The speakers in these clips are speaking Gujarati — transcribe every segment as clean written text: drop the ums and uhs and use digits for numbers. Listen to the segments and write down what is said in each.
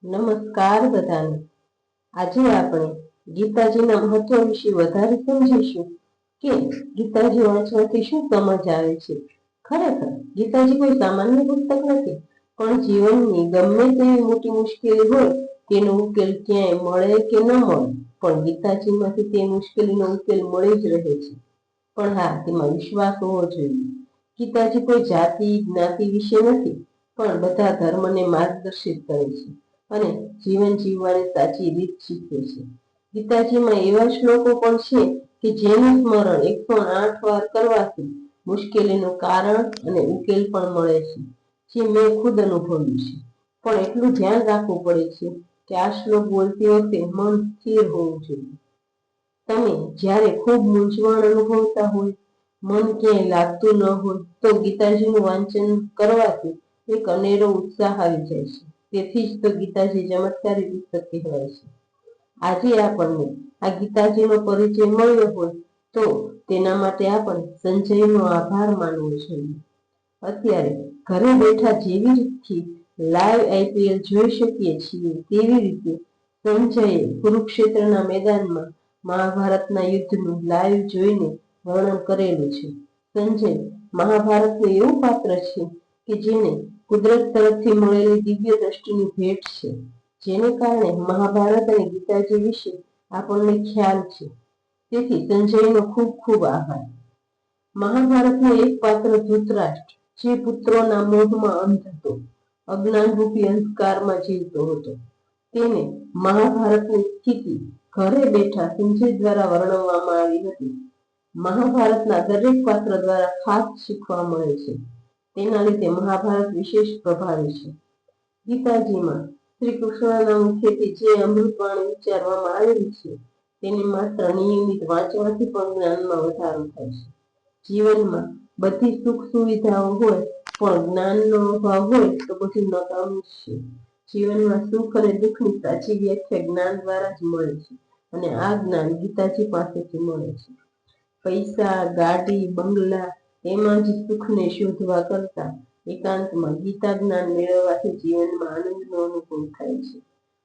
નમસ્કાર બધાને। આજે આપણે ગીતાજીના મહત્વ વિશે વધારે સમજીશું કે ગીતાજી વાંચવાથી શું સમજ આવે છે। ખરેખર ગીતાજી કોઈ સામાન્ય પુસ્તક નથી, પણ જીવનની ગમે તેવી મોટી મુશ્કેલી હોય તેનો ઉકેલ ક્યાંય મળે કે ન મળે, પણ ગીતાજીમાંથી તે મુશ્કેલીનો ઉકેલ મળી જ રહે છે। પણ હા, તેમાં વિશ્વાસ હોવો જોઈએ। ગીતાજી કોઈ જાતિ જ્ઞાતિ વિશે નથી, પણ બધા ધર્મને માર્ગદર્શિત કરે છે અને જીવન જીવવાની સાચી રીત શીખવે છે। ગીતાજીમાં એવા શ્લોકો પણ છે કે જેનું સ્મરણ 108 વાર કરવાથી મુશ્કેલીનું કારણ અને ઉકેલ પણ મળે છે, જે મેં ખુદ અનુભવ્યું છે। પણ એટલું ધ્યાન રાખવું પડે છે કે આ શ્લોક બોલતી વખતે મન સ્થિર હોવું જોઈએ। તમે જ્યારે ખૂબ મૂંઝવણ અનુભવતા હોય, મન ક્યાંય લાગતું ન હોય, તો ગીતાજીનું વાંચન કરવાથી એક અનેરો ઉત્સાહ આવી જાય છે। તેથી જ તો ગીતાજી ચમત્કારી પુસ્તક કહેવાય છે। આજે આપણને આ ગીતાજીનો પરિચય મળ્યો હોય તો તેના માટે આપણે સંજયનો આભાર માનવો જોઈએ। અત્યારે ઘરે બેઠા જેવી રીતથી લાઈવ આઈપીએલ જોઈ શકીએ છીએ, તેવી રીતે સંજયે કુરુક્ષેત્રના મેદાનમાં મહાભારતના યુદ્ધનું લાઈવ જોઈને વર્ણન કરેલું છે। સંજય મહાભારતનું એવું પાત્ર છે કે જેને કુદરત તરફથી મળેલી દિવ્ય દ્રષ્ટિની ભેટ છે, જેને કારણે મહાભારત અને ગીતાજી વિશે આપણને ખ્યાલ છે। તેથી સંજયનો ખૂબ ખૂબ આભાર। મહાભારતનું એક પાત્ર ધૃતરાષ્ટ્ર, જે પુત્રોના મોહમાં અંધ હતો, અજ્ઞાનરૂપી અંધકારમાં જીવતો હતો, તેને મહાભારતની સ્થિતિ ઘરે બેઠા સંજય દ્વારા વર્ણવવામાં આવી હતી। મહાભારતના દરેક પાત્ર દ્વારા ખાસ શીખવા મળે છે, તેના લીધે મહાભારત વિશેષ પ્રભાવી છે। ગીતાજીમાં શ્રી કૃષ્ણના મુખેથી જે અમૃતવાણી ઉચ્ચારવામાં આવેલી છે, તેને માત્ર નિયમિત વાંચવાથી પણ જ્ઞાનમાં વધારો થાય છે। જીવનમાં બધી સુખ સુવિધાઓ હોય, પણ જ્ઞાનનો અભાવ હોય તો બધું નકામું જ છે। જીવનમાં સુખ અને દુઃખની સાચી વ્યાખ્યા જ્ઞાન દ્વારા જ મળે છે, અને આ જ્ઞાન ગીતાજી પાસેથી મળે છે। પૈસા, ગાડી, બંગલા એમાં જ સુખને શોધવા કરતા એકાંતમાં ગીતા જ્ઞાન મેળવવાથી જીવનમાં આનંદનો અનુભવ થાય છે।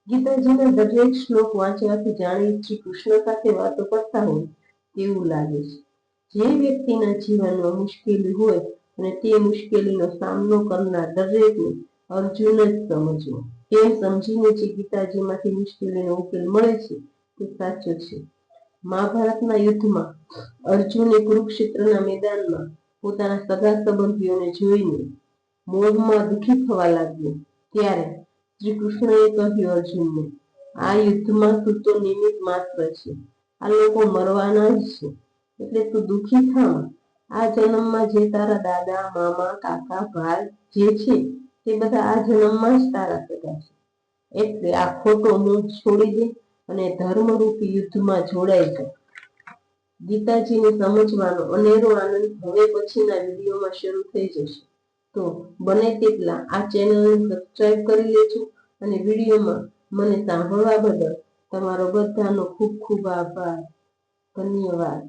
ગીતાજીના દરેક શ્લોક વાંચવાથી જાણે શ્રી કૃષ્ણ સાથે વાતો કરતા હોય તેવું લાગે છે। જે વ્યક્તિના જીવનમાં મુશ્કેલી હોય અને તે મુશ્કેલીનો સામનો કરનાર દરેકને અર્જુન જ સમજવો, એમ સમજીને જે ગીતાજીમાંથી મુશ્કેલીનો ઉકેલ મળે છે તે સાચો છે। મહાભારતના યુદ્ધમાં અર્જુને કુરુક્ષેત્રના મેદાનમાં પોતાના સગા સંબંધીઓને જોઈને મોહમાં દુઃખી થવા લાગ્યો, ત્યારે શ્રી કૃષ્ણએ કહ્યું અર્જુનને, આ યુદ્ધમાં તું તો નિમિત્ત માત્ર છે, આ લોકો મરવાના જ છે, એટલે તું દુઃખી થા। આ જન્મમાં જે તારા દાદા, મામા, કાકા, ભાઈ જે છે તે બધા આ જન્મમાં જ તારા સગા છે, એટલે આ ખોટો મોહ છોડી દે અને ધર્મરૂપી યુદ્ધમાં જોડાઈ જા। ગીતાજીને સમજવાનો અનેરો આનંદ હવે પછીના વિડીયોમાં શરૂ થઈ જશે, તો બને તેટલા આ ચેનલને સબસ્ક્રાઈબ કરી લેજો અને વિડીયોમાં મને સાંભળવા બદલ તમારો બધાનો ખૂબ ખૂબ આભાર। ધન્યવાદ।